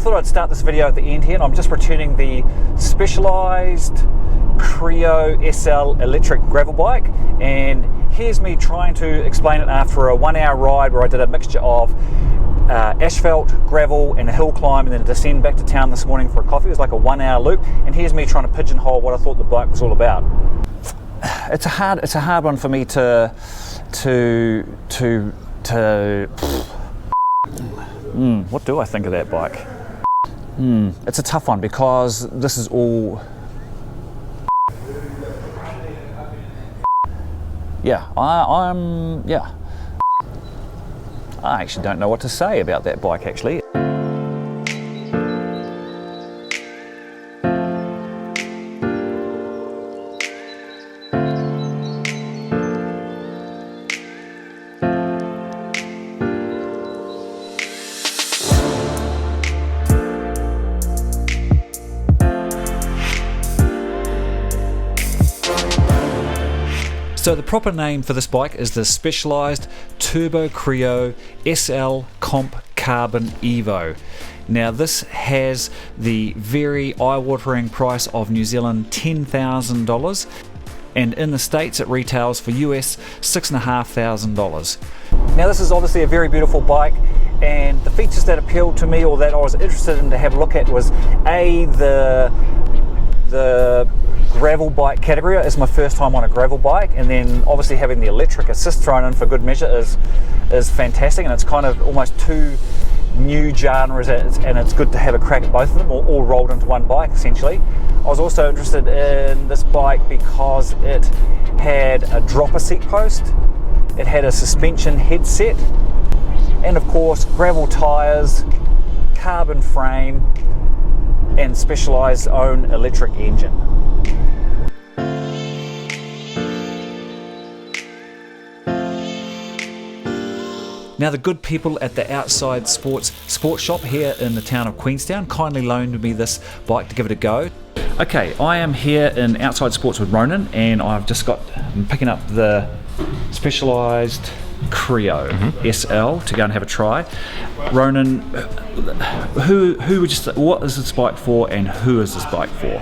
thought I'd start this video at the end here, and I'm just returning the Specialized Creo SL electric gravel bike, and here's me trying to explain it after a 1 hour ride where I did a mixture of asphalt, gravel and a hill climb, and then a descend back to town this morning for a coffee. It was like a 1 hour loop, and here's me trying to pigeonhole what I thought the bike was all about. It's a hard one for me to what do I think of that bike? It's a tough one because this is all, I actually don't know what to say about that bike actually. So the proper name for this bike is the Specialized Turbo Creo SL Comp Carbon Evo. Now this has the very eye-watering price of New Zealand $10,000, and in the States it retails for US $6,500. Now this is obviously a very beautiful bike, and the features that appealed to me, or that I was interested in to have a look at, was the gravel bike category. It's my first time on a gravel bike, and then obviously having the electric assist thrown in for good measure is fantastic, and it's kind of almost two new genres, and it's good to have a crack at both of them, all rolled into one bike essentially. I was also interested in this bike because it had a dropper seat post, it had a suspension headset, and of course gravel tyres, carbon frame, and Specialized's own electric engine. Now the good people at the Outside Sports Shop here in the town of Queenstown kindly loaned me this bike to give it a go. Okay, I am here in Outside Sports with Ronan, and I'm picking up the Specialized Creo SL to go and have a try. Ronan, what is this bike for, and who is this bike for?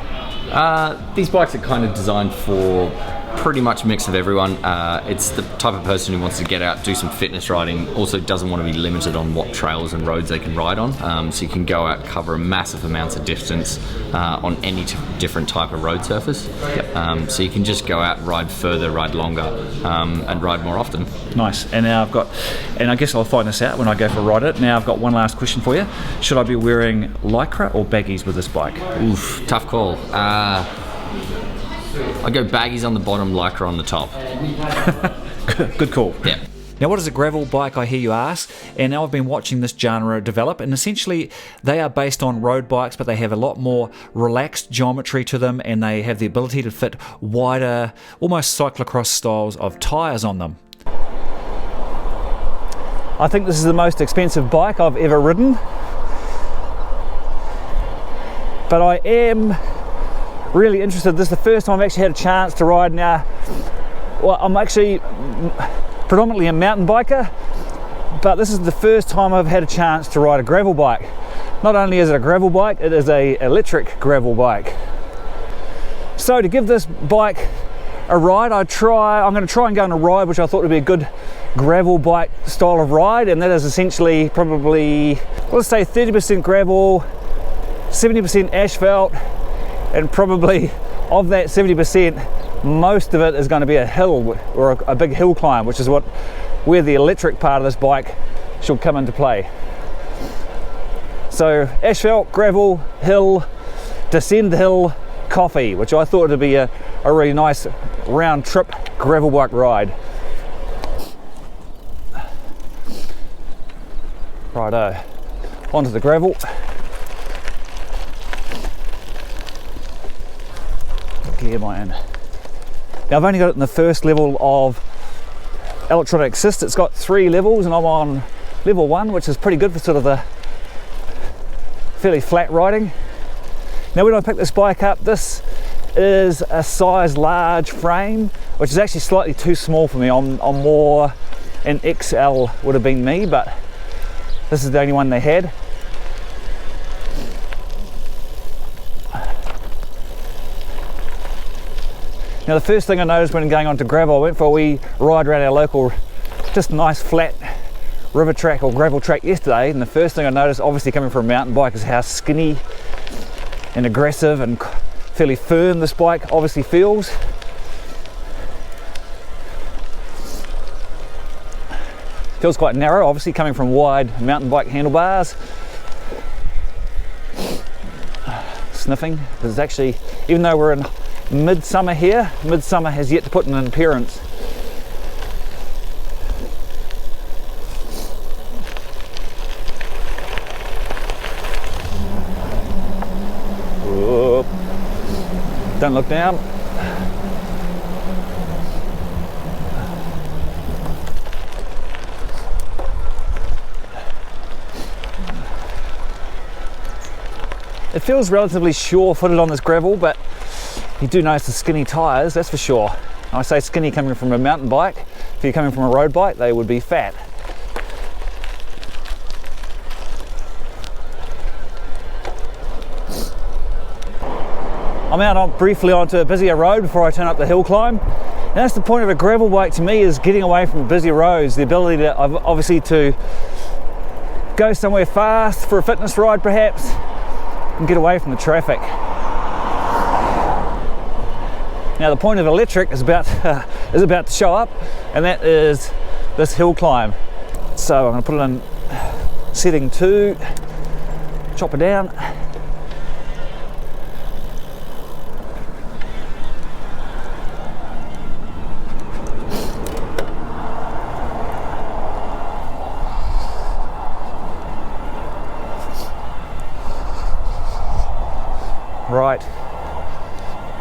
These bikes are kind of designed for pretty much a mix of everyone. It's the type of person who wants to get out, do some fitness riding, also doesn't want to be limited on what trails and roads they can ride on. So you can go out, cover massive amounts of distance on any different type of road surface. Yep. So you can just go out, ride further, ride longer, and ride more often. Nice. And now I guess I'll find this out when I go for a ride it. Now I've got one last question for you. Should I be wearing Lycra or baggies with this bike? Oof, tough call. I go baggies on the bottom, Lycra on the top. Good call. Yeah. Now what is a gravel bike, I hear you ask? And now I've been watching this genre develop, and essentially they are based on road bikes, but they have a lot more relaxed geometry to them, and they have the ability to fit wider, almost cyclocross styles of tyres on them. I think this is the most expensive bike I've ever ridden, but I am really interested. This is the first time I've actually had a chance to ride. Now, well, I'm actually predominantly a mountain biker, but this is the first time I've had a chance to ride a gravel bike. Not only is it a gravel bike, it is an electric gravel bike. So to give this bike a ride, I'm going to try and go on a ride which I thought would be a good gravel bike style of ride, and that is essentially probably, let's say 30% gravel, 70% asphalt, and probably of that 70%, most of it is going to be a hill or a big hill climb, which is where the electric part of this bike should come into play. So asphalt, gravel, hill, descend hill, coffee, which I thought would be a really nice round trip gravel bike ride. Righto, onto the gravel. Gear am I in? Now I've only got it in the first level of electronic assist. It's got 3 levels, and I'm on level 1, which is pretty good for sort of the fairly flat riding. Now when I picked this bike up, this is a size large frame, which is actually slightly too small for me. I'm more, an XL would have been me, but this is the only one they had. Now the first thing I noticed when going onto gravel, I went for a wee ride around our local, just nice flat river track or gravel track yesterday, and the first thing I noticed, obviously coming from a mountain bike, is how skinny and aggressive and fairly firm this bike obviously feels. Feels quite narrow, obviously coming from wide mountain bike handlebars. Sniffing, because it's actually, even though we're in midsummer here, midsummer has yet to put in an appearance. Whoa. Don't look down. It feels relatively sure-footed on this gravel, but you do notice the skinny tyres, that's for sure. I say skinny coming from a mountain bike. If you're coming from a road bike, they would be fat. I'm out briefly onto a busier road before I turn up the hill climb. And that's the point of a gravel bike to me, is getting away from busy roads, the ability to obviously to go somewhere fast for a fitness ride perhaps, and get away from the traffic. Now the point of electric is about to show up, and that is this hill climb. So I'm going to put it in setting 2, chop it down. Right,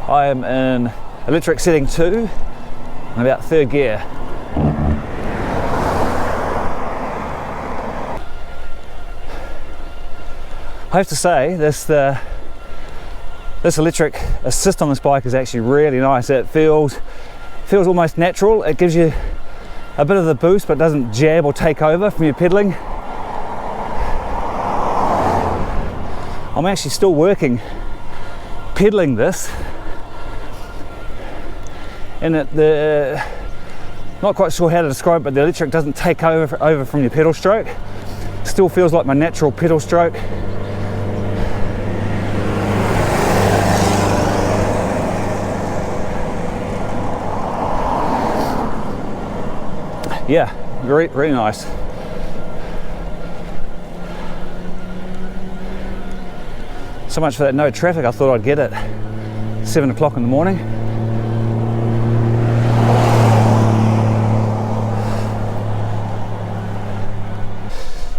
I am in electric setting 2 and about 3rd gear. I have to say this electric assist on this bike is actually really nice. It feels almost natural. It gives you a bit of the boost but doesn't jab or take over from your pedaling. I'm actually still working pedaling this, and not quite sure how to describe it, but the electric doesn't take over from your pedal stroke. Still feels like my natural pedal stroke. Yeah, very, very nice. So much for that no traffic. I thought I'd get it 7 o'clock in the morning.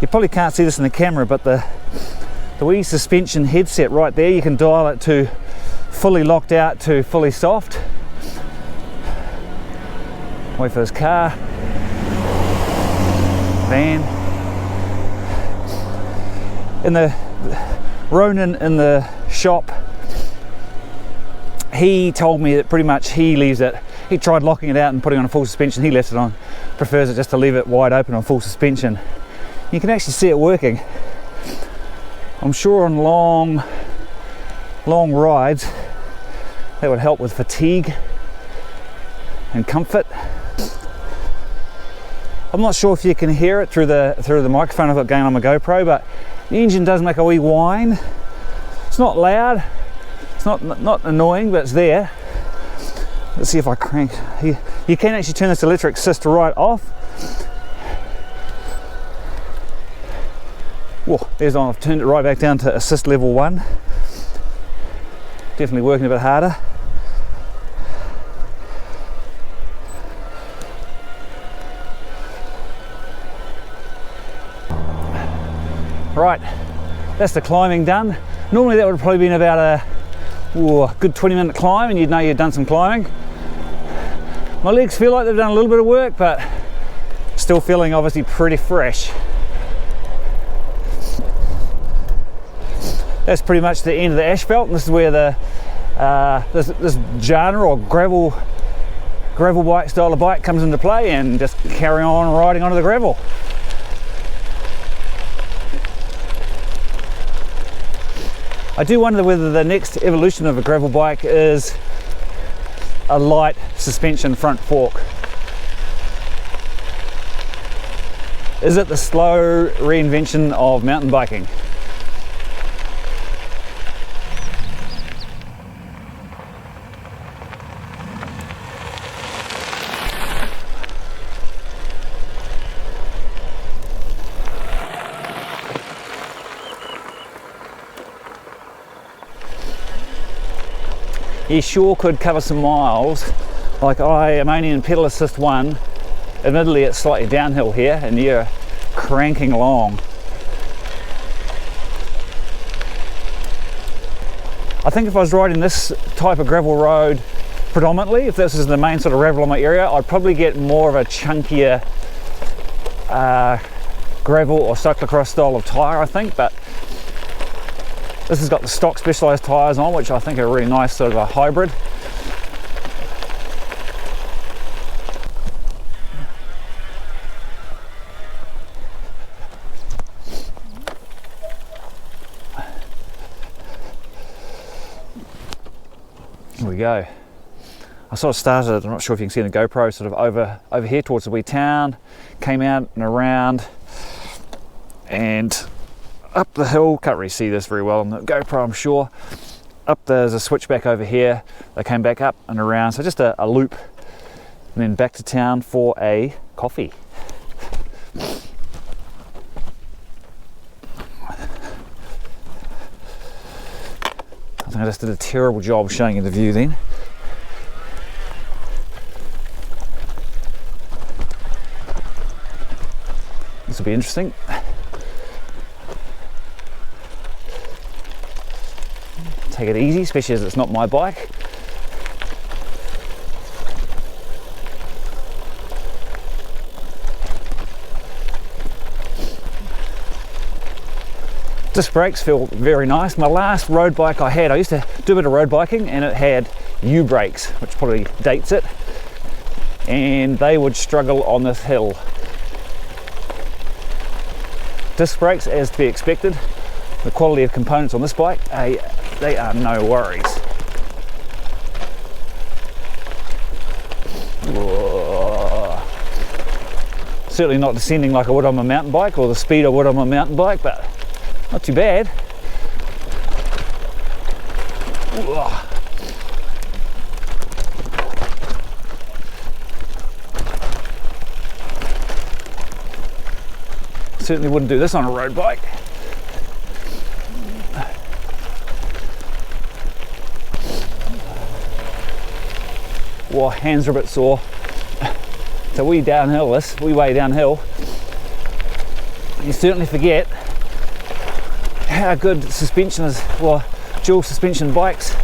You probably can't see this in the camera, but the wee suspension headset right there, you can dial it to fully locked out to fully soft. Wait for this car, van. In the Ronan in the shop, he told me that pretty much he leaves it. He tried locking it out and putting on a full suspension. He left it on, prefers it just to leave it wide open on full suspension. You can actually see it working. I'm sure on long rides that would help with fatigue and comfort. I'm not sure if you can hear it through the microphone I've got going on my GoPro, but the engine does make a wee whine. It's not loud, it's not annoying, but it's there. Let's see if I crank. You can actually turn this electric assist right off. Whoa, there's on. I've turned it right back down to assist level 1. Definitely working a bit harder. Right, that's the climbing done. Normally that would have probably been about a good 20-minute climb, and you'd know you'd done some climbing. My legs feel like they've done a little bit of work, but still feeling obviously pretty fresh. That's pretty much the end of the asphalt, and this is where this genre or gravel bike style of bike comes into play, and just carry on riding onto the gravel. I do wonder whether the next evolution of a gravel bike is a light suspension front fork. Is it the slow reinvention of mountain biking? You sure could cover some miles. Like, I am only in pedal assist 1. Admittedly, it's slightly downhill here and you're cranking along. I think if I was riding this type of gravel road predominantly, if this is the main sort of gravel in my area, I'd probably get more of a chunkier gravel or cyclocross style of tyre, I think. But this has got the stock Specialized tyres on, which I think are really nice, sort of a hybrid. Here we go. I sort of started, I'm not sure if you can see in the GoPro, sort of over here towards the wee town, came out and around and up the hill. Can't really see this very well on the GoPro, I'm sure. Up there's a switchback over here. They came back up and around, so just a loop, and then back to town for a coffee. I think I just did a terrible job showing you the view then. This will be interesting. Take it easy, especially as it's not my bike. Disc brakes feel very nice. My last road bike I had, I used to do a bit of road biking, and it had U brakes, which probably dates it, and they would struggle on this hill. Disc brakes, as to be expected. The quality of components on this bike, they are no worries. Whoa. Certainly not descending like I would on my mountain bike, or the speed I would on my mountain bike, but not too bad. Whoa. Certainly wouldn't do this on a road bike. Well, hands are a bit sore. It's a wee downhill, this wee way downhill. You certainly forget how good suspension is, well, dual suspension bikes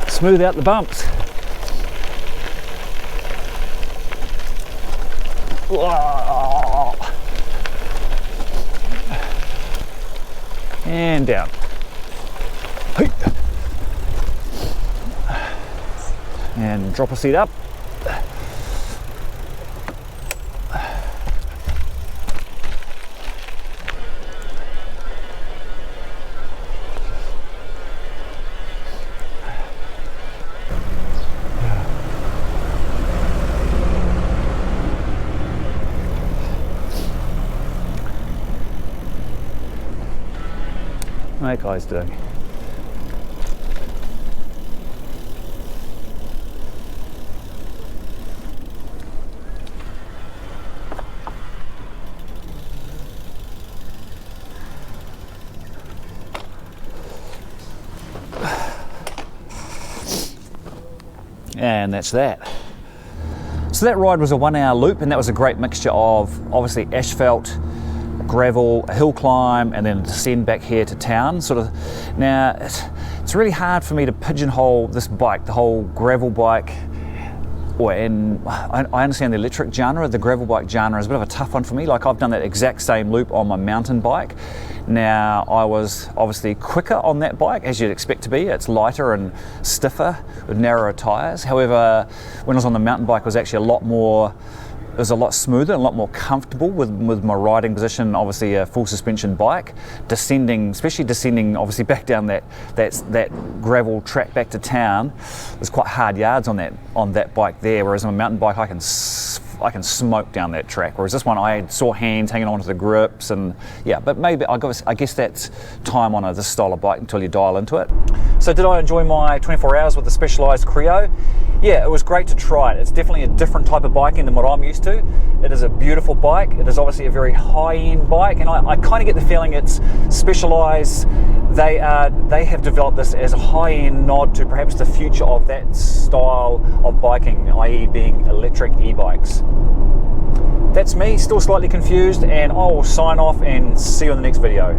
smooth out the bumps. And down. And drop a seat up. How are you guys doing? And that's that. So that ride was a 1 hour loop, and that was a great mixture of obviously asphalt, gravel, a hill climb, and then a descend back here to town. Sort of. Now it's really hard for me to pigeonhole this bike, the whole gravel bike. And I understand the electric genre, the gravel bike genre is a bit of a tough one for me. Like, I've done that exact same loop on my mountain bike. Now, I was obviously quicker on that bike, as you'd expect to be. It's lighter and stiffer with narrower tyres. However, when I was on the mountain bike, it was actually a lot more is a lot smoother and a lot more comfortable with my riding position. Obviously a full suspension bike, especially descending obviously back down that gravel track back to town. There's quite hard yards on that bike there, whereas on a mountain bike I can smoke down that track, whereas this one I had sore hands hanging onto the grips, and yeah, but maybe I guess that's time on this style of bike until you dial into it. So did I enjoy my 24 hours with the Specialized Creo? Yeah, it was great to try it. It's definitely a different type of biking than what I'm used to. It is a beautiful bike. It is obviously a very high-end bike, and I kind of get the feeling it's Specialized. They have developed this as a high-end nod to perhaps the future of that style of biking, i.e. being electric e-bikes. That's me, still slightly confused, and I will sign off and see you in the next video.